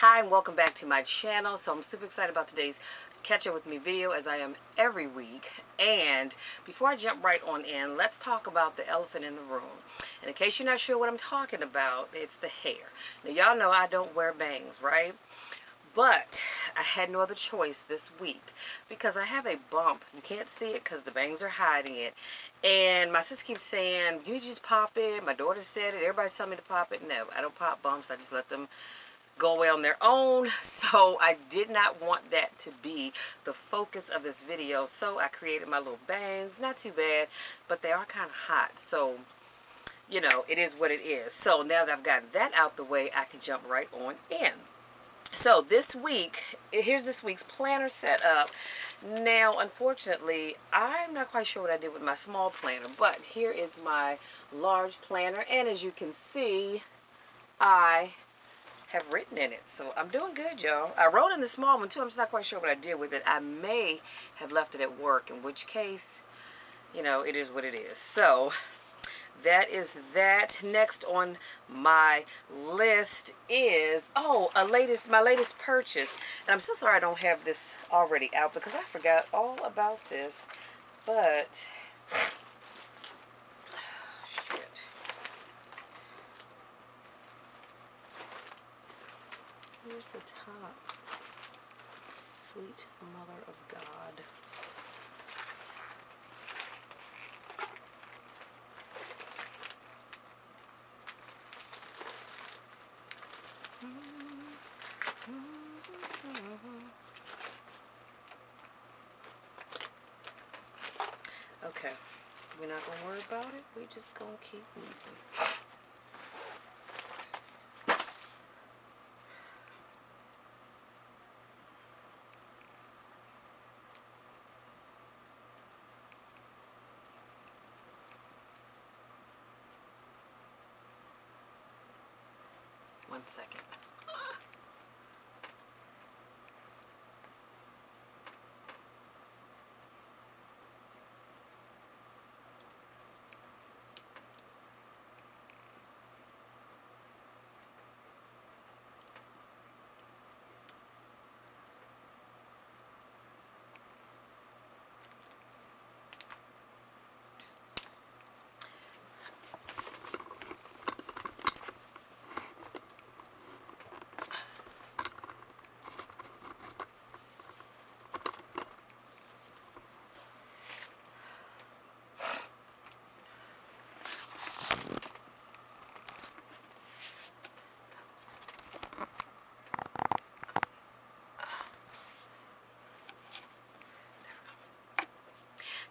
Hi and welcome back to my channel. So I'm super excited about today's catch up with me video, as I am every week. And before I jump right on in, let's talk about the elephant in the room. And in case you're not sure what I'm talking about, it's the hair. Now y'all know I don't wear bangs, right? But I had no other choice this week because I have a bump. You can't see it because the bangs are hiding it. And my sister keeps saying, you just pop it. My daughter said it. Everybody's telling me to pop it. No, I don't pop bumps. I just let them go away on their own. So I did not want that to be the focus of this video. So I created my little bangs. Not too bad, but they are kind of hot. So, you know, it is what it is. So now that I've gotten that out the way, I can jump right on in. So this week, here's this week's planner set up. Now, unfortunately, I'm not quite sure what I did with my small planner, but here is my large planner. And as you can see, I have written in it. So I'm doing good, y'all. I wrote in the small one too. I'm just not quite sure what I did with it. I may have left it at work, in which case, you know, it is what it is. So that is that. Next on my list is, my latest purchase. And I'm so sorry I don't have this already out because I forgot all about this. But shit. Here's the top. Sweet Mother of God. Okay, we're not gonna worry about it. We're just gonna keep moving. One second.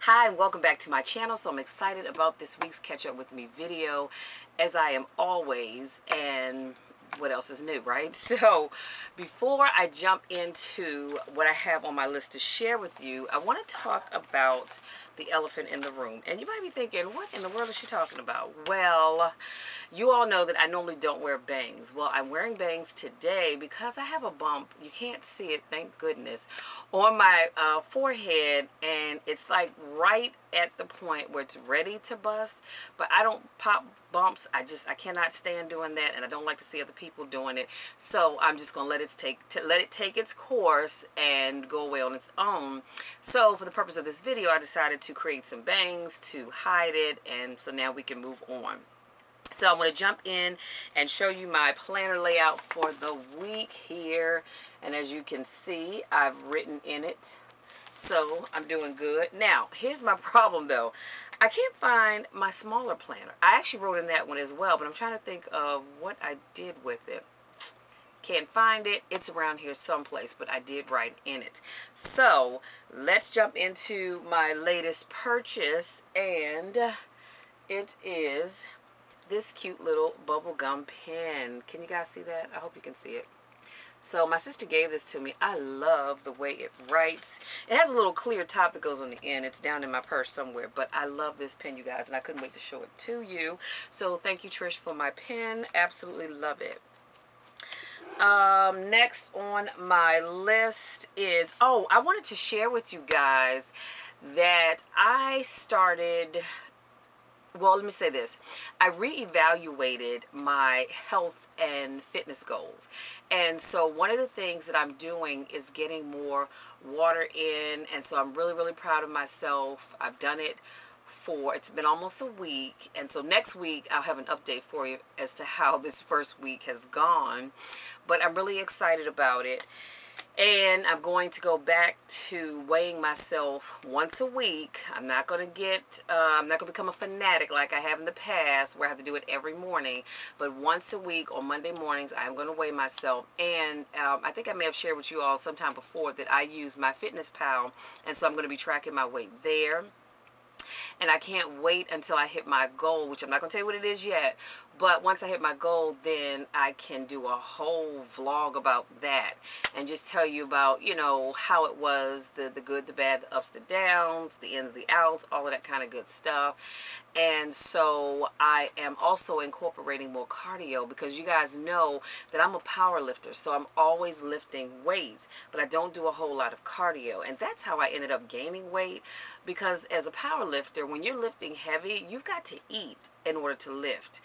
Hi and welcome back to my channel. So I'm excited about this week's catch up with me video, as I am always. And what else is new, right? So before I jump into what I have on my list to share with you, I want to talk about the elephant in the room. And you might be thinking, what in the world is she talking about? Well, you all know that I normally don't wear bangs. Well, I'm wearing bangs today because I have a bump. You can't see it, thank goodness, on my forehead, and it's like right at the point where it's ready to bust. But I don't pop bumps. I cannot stand doing that, and I don't like to see other people doing it. So I'm just gonna let it take its course and go away on its own. So for the purpose of this video, I decided to create some bangs to hide it, and so now we can move on. So I'm going to jump in and show you my planner layout for the week here. And as you can see, I've written in it. So I'm doing good. Now, here's my problem though. I can't find my smaller planner. I actually wrote in that one as well, but I'm trying to think of what I did with it. Can't find it. It's around here someplace, but I did write in it. So let's jump into my latest purchase, and it is this cute little bubblegum pen. Can you guys see that? I hope you can see it. So my sister gave this to me. I love the way it writes. It has a little clear top that goes on the end. It's down in my purse somewhere, but I love this pen, you guys, and I couldn't wait to show it to you. So thank you, Trish, for my pen. Absolutely love it. Next on my list is, I wanted to share with you guys that I started well, let me say this. I reevaluated my health and fitness goals. And so one of the things that I'm doing is getting more water in. And so I'm really, really proud of myself. I've done it it's been almost a week. And so next week I'll have an update for you as to how this first week has gone. But I'm really excited about it. And I'm going to go back to weighing myself once a week. I'm not going to become a fanatic like I have in the past where I have to do it every morning. But once a week on Monday mornings, I'm going to weigh myself. And I think I may have shared with you all sometime before that I use my Fitness Pal. And so I'm going to be tracking my weight there. And I can't wait until I hit my goal, which I'm not going to tell you what it is yet. But once I hit my goal, then I can do a whole vlog about that and just tell you about, how it was, the good, the bad, the ups, the downs, the ins, the outs, all of that kind of good stuff. And so I am also incorporating more cardio because you guys know that I'm a power lifter. So I'm always lifting weights, but I don't do a whole lot of cardio. And that's how I ended up gaining weight, because as a power lifter, when you're lifting heavy, you've got to eat in order to lift.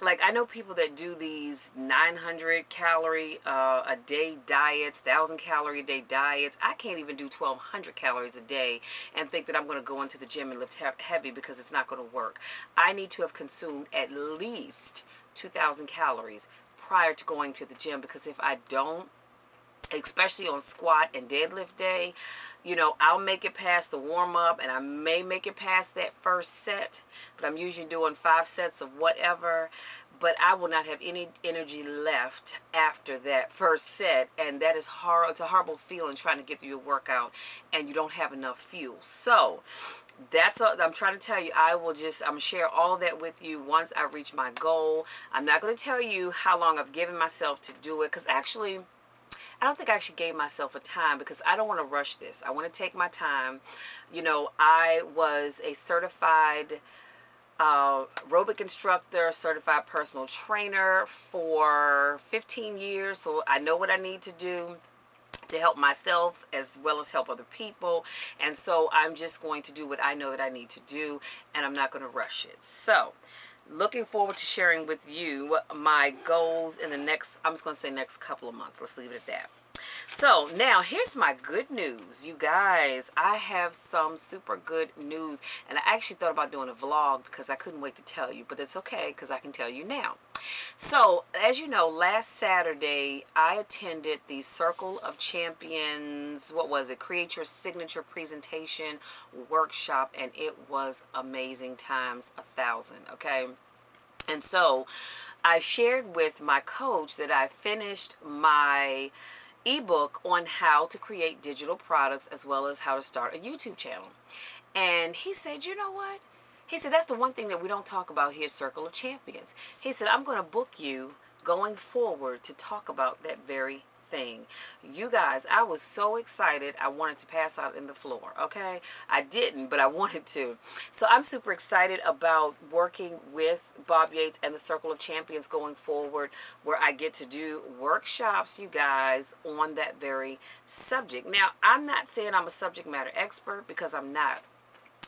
Like, I know people that do these 900 calorie a day diets, 1,000 calorie a day diets. I can't even do 1,200 calories a day and think that I'm going to go into the gym and lift heavy, because it's not going to work. I need to have consumed at least 2,000 calories prior to going to the gym, because if I don't, especially on squat and deadlift day, I'll make it past the warm up and I may make it past that first set, but I'm usually doing 5 sets of whatever. But I will not have any energy left after that first set, and that is horrible. It's a horrible feeling trying to get through your workout and you don't have enough fuel. So that's all I'm trying to tell you. I'm gonna share all that with you once I reach my goal. I'm not going to tell you how long I've given myself to do it, because actually I don't think I actually gave myself a time, because I don't want to rush this. I want to take my time. I was a certified aerobic instructor, certified personal trainer for 15 years. So I know what I need to do to help myself as well as help other people. And so I'm just going to do what I know that I need to do, and I'm not going to rush it. So looking forward to sharing with you my goals in the next, I'm just going to say next couple of months. Let's leave it at that. So now here's my good news. You guys, I have some super good news, and I actually thought about doing a vlog because I couldn't wait to tell you, but it's okay because I can tell you now. So as you know, last Saturday I attended the Circle of Champions, what was it, Create Your Signature Presentation workshop, and it was amazing times 1,000, okay? And so I shared with my coach that I finished my ebook on how to create digital products as well as how to start a YouTube channel. And he said, you know what? He said, that's the one thing that we don't talk about here at Circle of Champions. He said, I'm going to book you going forward to talk about that very thing. You guys, I was so excited I wanted to pass out in the floor, okay? I didn't, but I wanted to. So I'm super excited about working with Bob Yates and the Circle of Champions going forward, where I get to do workshops, you guys, on that very subject. Now, I'm not saying I'm a subject matter expert, because I'm not.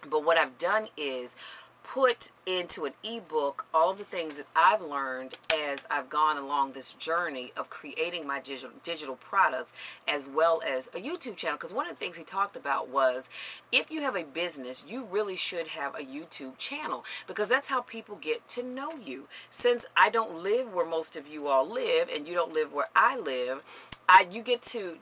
But what I've done is put into an ebook all of the things that I've learned as I've gone along this journey of creating my digital products as well as a YouTube channel. Because one of the things he talked about was, if you have a business, you really should have a YouTube channel, because that's how people get to know you. Since I don't live where most of you all live, and you don't live where I live, you get to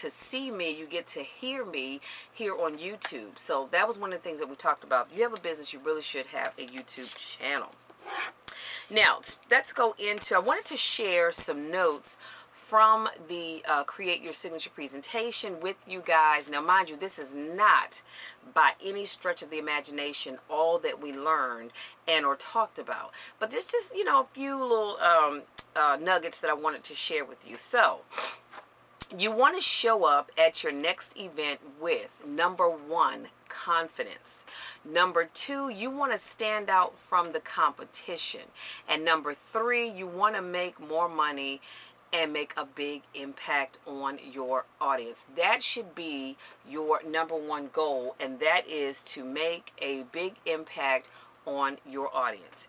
see me, you get to hear me here on YouTube. So that was one of the things that we talked about. If you have a business, you really should have a YouTube channel. Now, let's go into, I wanted to share some notes from the Create Your Signature presentation with you guys. Now, mind you, this is not by any stretch of the imagination all that we learned and or talked about. But there's just, a few little nuggets that I wanted to share with you. So, you want to show up at your next event with, number 1, confidence. Number 2, you want to stand out from the competition. And number 3, you want to make more money and make a big impact on your audience. That should be your number 1 goal, and that is to make a big impact on your audience.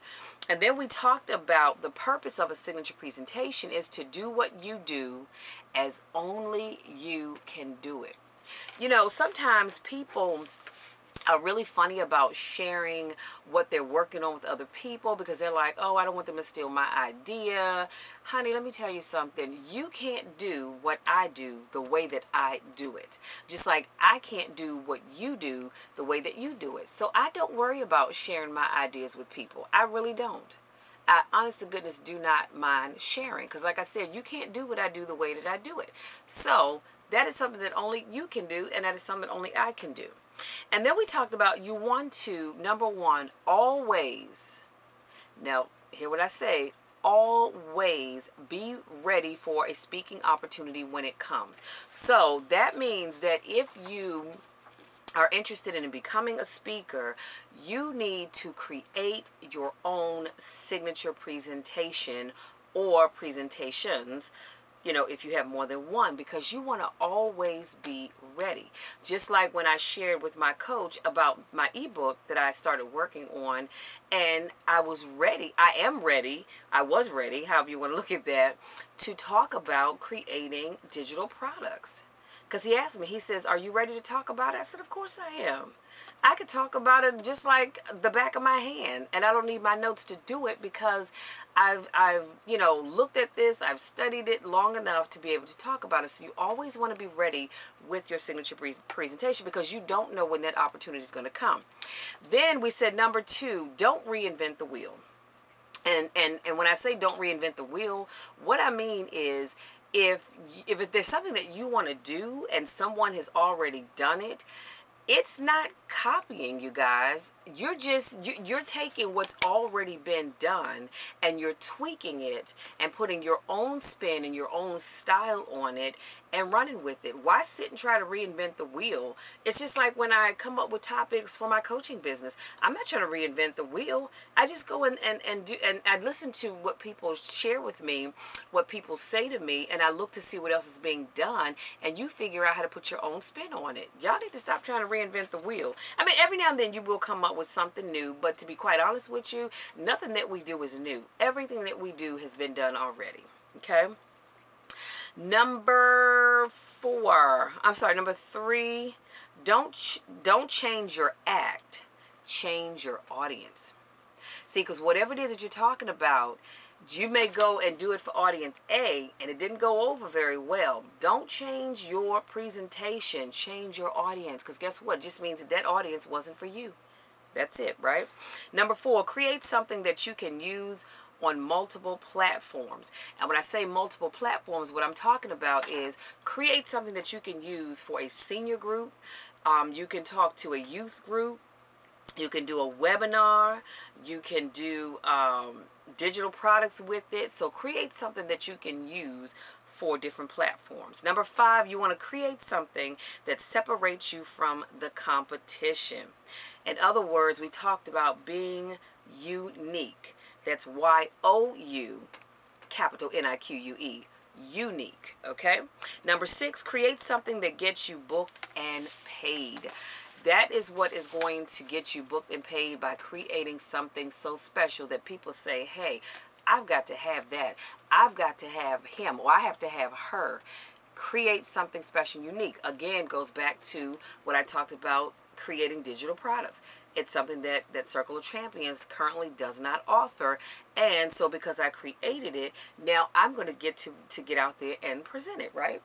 And then we talked about the purpose of a signature presentation is to do what you do as only you can do it. You know, sometimes people are really funny about sharing what they're working on with other people because they're like, oh, I don't want them to steal my idea. Honey, let me tell you something. You can't do what I do the way that I do it. Just like I can't do what you do the way that you do it. So I don't worry about sharing my ideas with people. I really don't. I, honest to goodness, do not mind sharing. Because like I said, you can't do what I do the way that I do it. So that is something that only you can do, and that is something only I can do. And then we talked about you want to, number one, always, now hear what I say, always be ready for a speaking opportunity when it comes. So that means that if you are interested in becoming a speaker, you need to create your own signature presentation or presentations, you know, if you have more than one, because you want to always be ready. Just like when I shared with my coach about my ebook that I started working on, and I was ready, I was ready, however you want to look at that, to talk about creating digital products. Because he asked me, he says, are you ready to talk about it? I said, of course I am. I could talk about it just like the back of my hand, and I don't need my notes to do it because I've you know, looked at this, I've studied it long enough to be able to talk about it. So you always want to be ready with your signature presentation because you don't know when that opportunity is going to come. Then we said number 2, don't reinvent the wheel. And when I say don't reinvent the wheel, what I mean is if there's something that you want to do and someone has already done it, it's not copying, you guys. You're taking what's already been done and you're tweaking it and putting your own spin and your own style on it and running with it. Why sit and try to reinvent the wheel? It's just like when I come up with topics for my coaching business. I'm not trying to reinvent the wheel. I just go and I listen to what people share with me, what people say to me, and I look to see what else is being done, and you figure out how to put your own spin on it. Y'all need to stop trying to reinvent the wheel. I mean, every now and then you will come up with something new, but to be quite honest with you, nothing that we do is new. Everything that we do has been done already. Okay? Number 3, don't change your act, change your audience. See, because whatever it is that you're talking about, you may go and do it for audience A and it didn't go over very well. Don't change your presentation, change your audience, because guess what? It just means that audience wasn't for you. That's it, right? Number 4, create something that you can use on multiple platforms. And when I say multiple platforms, what I'm talking about is create something that you can use for a senior group. You can talk to a youth group. You can do a webinar. You can do digital products with it. So create something that you can use for different platforms. Number 5, you want to create something that separates you from the competition. In other words, we talked about being unique. That's Y-O-U, capital N-I-Q-U-E, unique, okay? Number 6, create something that gets you booked and paid. That is what is going to get you booked and paid, by creating something so special that people say, hey, I've got to have that. I've got to have him, or I have to have her. Create something special and unique. Again, goes back to what I talked about, creating digital products. It's something that Circle of Champions currently does not offer. And so because I created it, now I'm going to get to get out there and present it, right?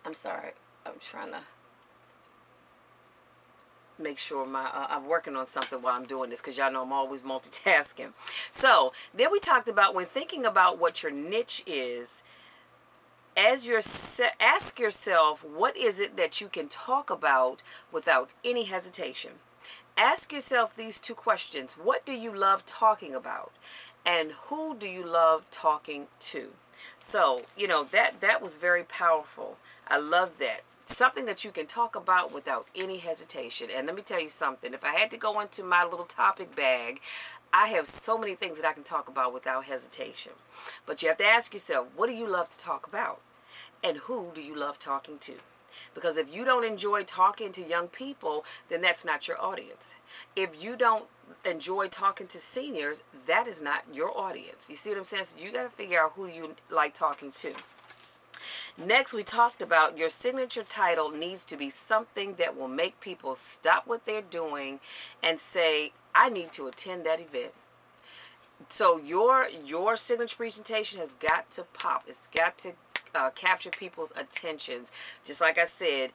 I'm sorry. I'm trying to make sure I'm working on something while I'm doing this, because y'all know I'm always multitasking. So then we talked about, when thinking about what your niche is, ask yourself, what is it that you can talk about without any hesitation? Ask yourself these 2 questions. What do you love talking about? And who do you love talking to? So, you know, that was very powerful. I love that. Something that you can talk about without any hesitation. And let me tell you something. If I had to go into my little topic bag, I have so many things that I can talk about without hesitation. But you have to ask yourself, what do you love to talk about? And who do you love talking to? Because if you don't enjoy talking to young people, then that's not your audience. If you don't enjoy talking to seniors, that is not your audience. You see what I'm saying? So you got to figure out who you like talking to. Next, we talked about your signature title needs to be something that will make people stop what they're doing and say, I need to attend that event. So your signature presentation has got to pop. It's got to capture people's attentions. Just like I said,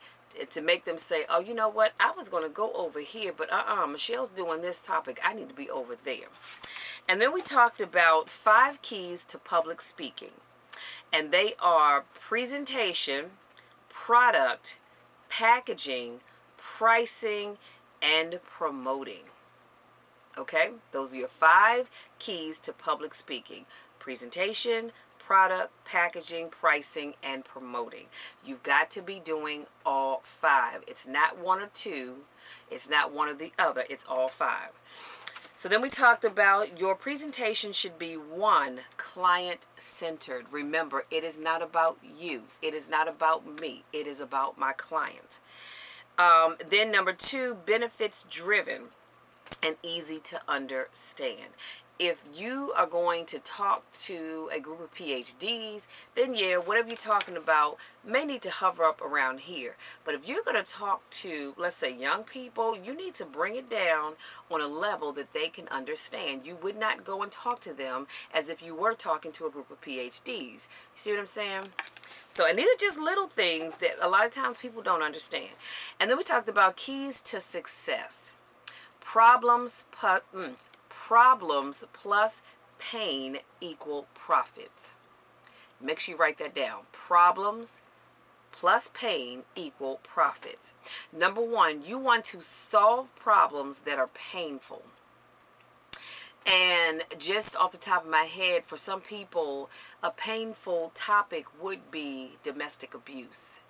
to make them say, oh, you know what? I was going to go over here, but Michelle's doing this topic. I need to be over there. And then we talked about 5 keys to public speaking. And they are presentation, product, packaging, pricing, and promoting. Okay? Those are your 5 keys to public speaking. Presentation, product, packaging, pricing, and promoting. You've got to be doing all 5. It's not 1 or 2. It's not one or the other. It's all 5. So then we talked about your presentation should be 1, client-centered. Remember, it is not about you. It is not about me. It is about my client. Then number 2, benefits-driven and easy to understand. If you are going to talk to a group of PhDs, then yeah, whatever you're talking about may need to hover up around here. But if you're going to talk to, let's say, young people, you need to bring it down on a level that they can understand. You would not go and talk to them as if you were talking to a group of PhDs. You see what I'm saying? So, and these are just little things that a lot of times people don't understand. And then we talked about keys to success. Problems plus pain equal profits. Make sure you write that down. Problems plus pain equal profits. Number 1, you want to solve problems that are painful. And just off the top of my head, for some people, a painful topic would be domestic abuse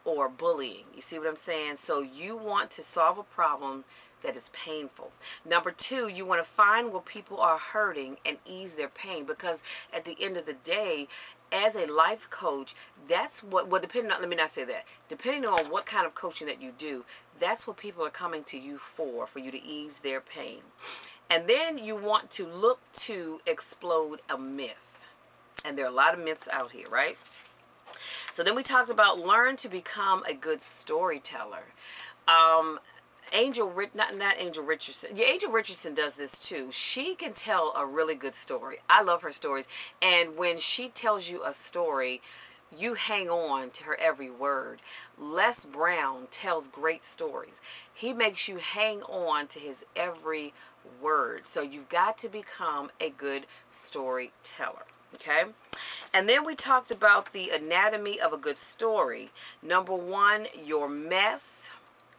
or bullying. You see what I'm saying? So you want to solve a problem that is painful. Number 2, you want to find where people are hurting and ease their pain, because at the end of the day, as a life coach, that's what, well, depending on, let me not say that, depending on what kind of coaching that you do, that's what people are coming to you for you to ease their pain. And then you want to look to explode a myth. And there are a lot of myths out here, right? So then we talked about learn to become a good storyteller. Angel Richardson. Yeah, Angel Richardson does this too. She can tell a really good story. I love her stories. And when she tells you a story, you hang on to her every word. Les Brown tells great stories. He makes you hang on to his every word. So you've got to become a good storyteller. Okay? And then we talked about the anatomy of a good story. Number 1, your mess.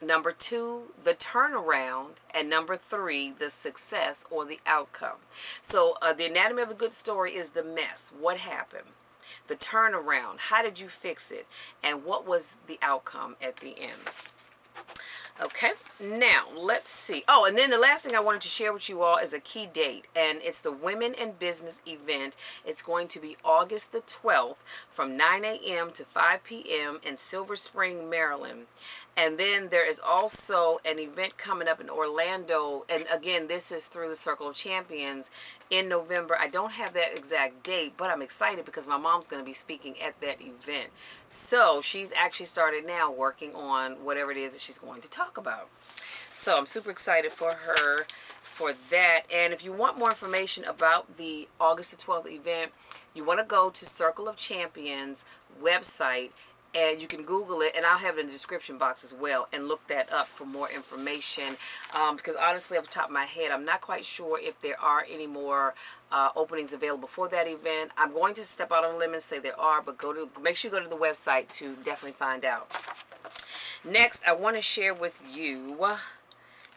Number 2, the turnaround. And number 3, the success or the outcome. So the anatomy of a good story is the mess. What happened? The turnaround. How did you fix it? And what was the outcome at the end? Okay, now let's see. Oh, and then the last thing I wanted to share with you all is a key date, and it's the Women in Business event. It's going to be August the 12th from 9 a.m. to 5 p.m. in Silver Spring, Maryland. And then there is also an event coming up in Orlando, and again, this is through the Circle of Champions in November. I don't have that exact date, but I'm excited because my mom's going to be speaking at that event. So she's actually started now working on whatever it is that she's going to talk about. So I'm super excited for her for that. And if you want more information about the August the 12th event, you want to go to Circle of Champions website, and you can Google it, and I'll have it in the description box as well, and look that up for more information. Because honestly, off the top of my head, I'm not quite sure if there are any more openings available for that event. I'm going to step out on a limb and say there are, but make sure you go to the website to definitely find out. Next, I want to share with you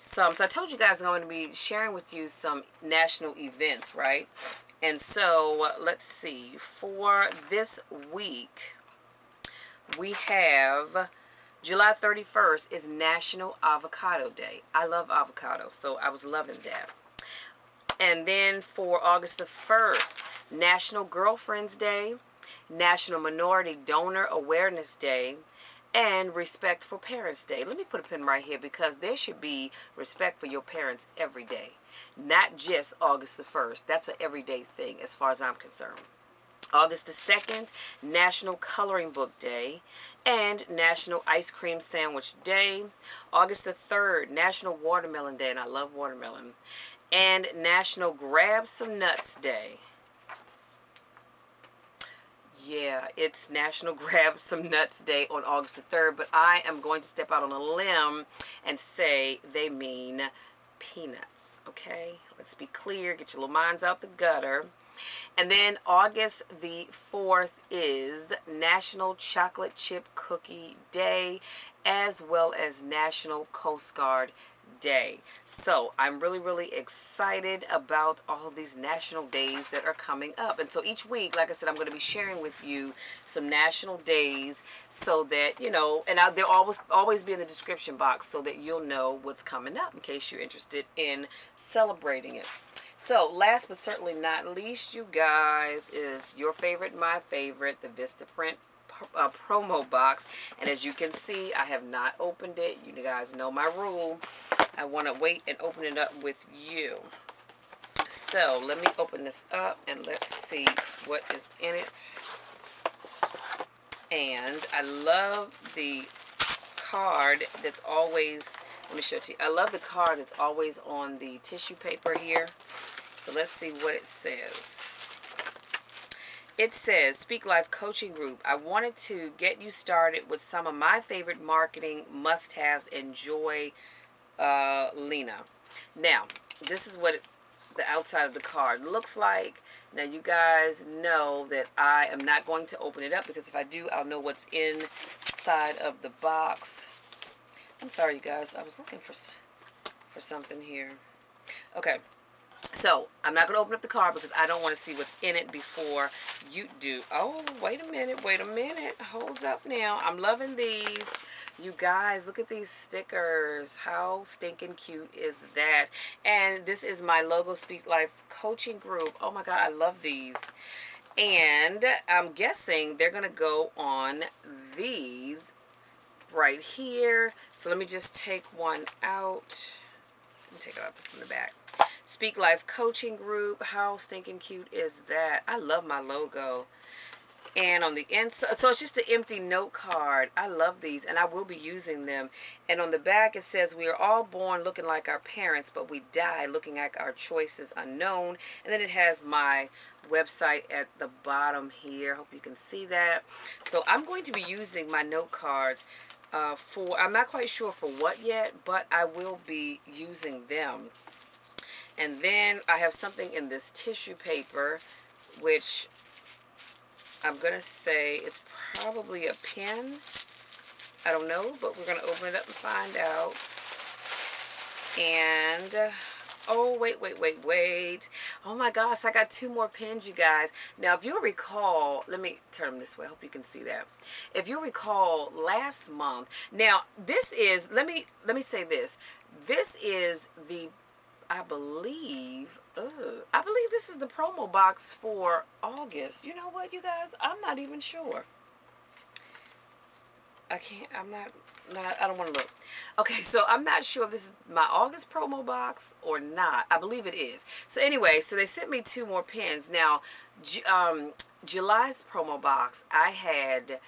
so I told you guys I'm going to be sharing with you some national events, right? And so let's see, for this week, we have July 31st is National Avocado Day. I love avocados, so I was loving that. And then for August the 1st, National Girlfriends Day, National Minority Donor Awareness Day, and respect for Parents' Day. Let me put a pin right here because there should be respect for your parents every day, not just August the 1st. That's an everyday thing as far as I'm concerned. August the 2nd, National Coloring Book Day and National Ice Cream Sandwich Day. August the 3rd, National Watermelon Day, and I love watermelon. And National Grab Some Nuts Day. Yeah, it's National Grab Some Nuts Day on August the 3rd, but I am going to step out on a limb and say they mean peanuts, okay? Let's be clear, get your little minds out the gutter. And then August the 4th is National Chocolate Chip Cookie Day, as well as National Coast Guard Day. So I'm really, really excited about all of these national days that are coming up. And so each week, like I said, I'm going to be sharing with you some national days so that, you know, and they'll always be in the description box so that you'll know what's coming up in case you're interested in celebrating it. So last but certainly not least, you guys, is your favorite, my favorite, the Vistaprint promo box. And as you can see, I have not opened it. You guys know my rule. I want to wait and open it up with you. So let me open this up and let's see what is in it. And I love the card that's always, let me show it to you. I love the card that's always on the tissue paper here. So let's see what it says. It says, Speak Life Coaching Group. I wanted to get you started with some of my favorite marketing must-haves. Enjoy, Lena. Now, this is what the outside of the card looks like. Now, you guys know that I am not going to open it up because if I do, I'll know what's inside of the box. I'm sorry, you guys. I was looking for something here. Okay. So, I'm not going to open up the card because I don't want to see what's in it before you do. Oh, wait a minute. Hold up now. I'm loving these. You guys, look at these stickers. How stinking cute is that? And this is my logo, Speak Life Coaching Group. Oh, my God. I love these. And I'm guessing they're going to go on these right here. So, let me just take one out. Let me take it out from the back. Speak Life Coaching Group. How stinking cute is that? I love my logo. And on the inside, so it's just an empty note card. I love these, and I will be using them. And on the back, it says, we are all born looking like our parents, but we die looking like our choices unknown. And then it has my website at the bottom here. Hope you can see that. So I'm going to be using my note cards I'm not quite sure for what yet, but I will be using them. And then I have something in this tissue paper, which I'm going to say it's probably a pen. I don't know, but we're going to open it up and find out. And, oh, wait. Oh, my gosh, I got 2 more pens, you guys. Now, if you'll recall, let me turn them this way. I hope you can see that. If you'll recall, last month, now, this is, let me say this. This is the I believe this is the promo box for August. You know what, you guys? I'm not even sure. I don't want to look. Okay, so I'm not sure if this is my August promo box or not. I believe it is. So anyway, so they sent me 2 more pens. Now, July's promo box, I had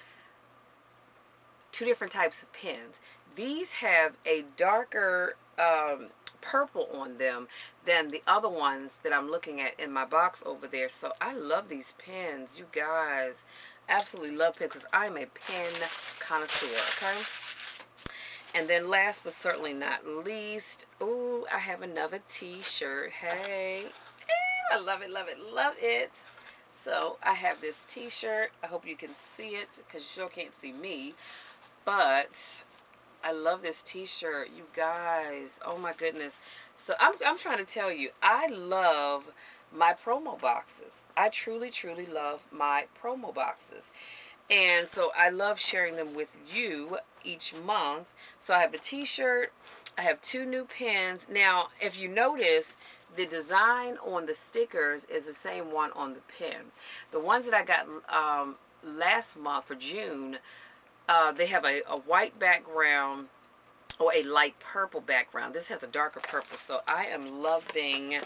2 different types of pens. These have a darker purple on them than the other ones that I'm looking at in my box over there. So I love these pens, you guys. Absolutely love pens because I'm a pen connoisseur, okay? And then last but certainly not least, ooh, I have another t-shirt. Hey, I love it. So I have this t-shirt. I hope you can see it because you sure can't see me. But I love this t-shirt, you guys. Oh my goodness. So I'm trying to tell you, I love my promo boxes. I truly love my promo boxes. And so I love sharing them with you each month. So I have the t-shirt. I have 2 new pens. Now, if you notice, the design on the stickers is the same one on the pen. The ones that I got last month for June, They have a white background or a light purple background. This has a darker purple, so I am loving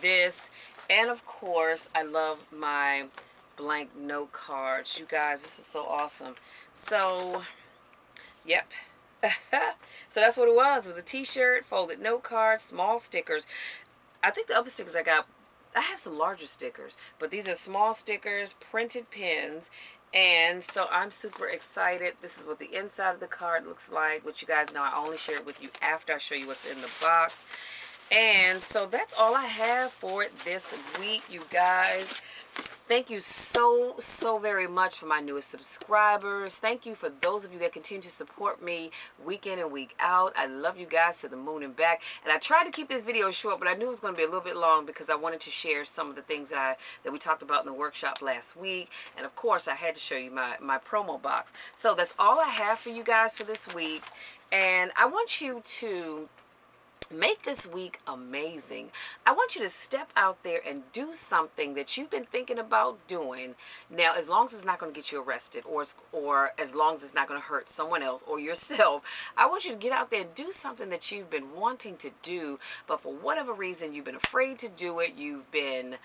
this. And of course, I love my blank note cards. You guys, this is so awesome. So, yep. So that's what it was. It was a t-shirt, folded note cards, small stickers. I think the other stickers I have some larger stickers, but these are small stickers, printed pins, and so I'm super excited. This is what the inside of the card looks like, which you guys know I only share it with you after I show you what's in the box. And so that's all I have for this week, you guys. Thank you so very much for my newest subscribers. Thank you for those of you that continue to support me week in and week out. I love you guys to the moon and back. And I tried to keep this video short, but I knew it was going to be a little bit long because I wanted to share some of the things that we talked about in the workshop last week. And of course, I had to show you my promo box. So that's all I have for you guys for this week. And I want you to make this week amazing. I want you to step out there and do something that you've been thinking about doing. Now, as long as it's not going to get you arrested, or as long as it's not going to hurt someone else or yourself, I want you to get out there and do something that you've been wanting to do, but for whatever reason, you've been afraid to do it. You've been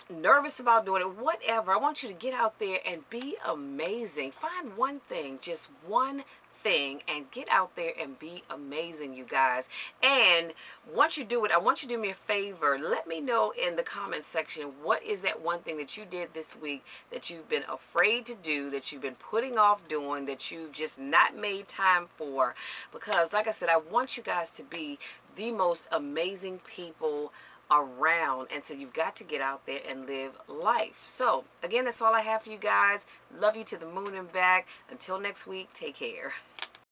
nervous about doing it, whatever. I want you to get out there and be amazing. Find one thing, just one thing, and get out there and be amazing, you guys. And once you do it, I want you to do me a favor. Let me know in the comment section, what is that one thing that you did this week that you've been afraid to do, that you've been putting off doing, that you've just not made time for? Because like I said, I want you guys to be the most amazing people around, and so you've got to get out there and live life. So again, that's all I have for you guys. Love you to the moon and back. Until next week, take care.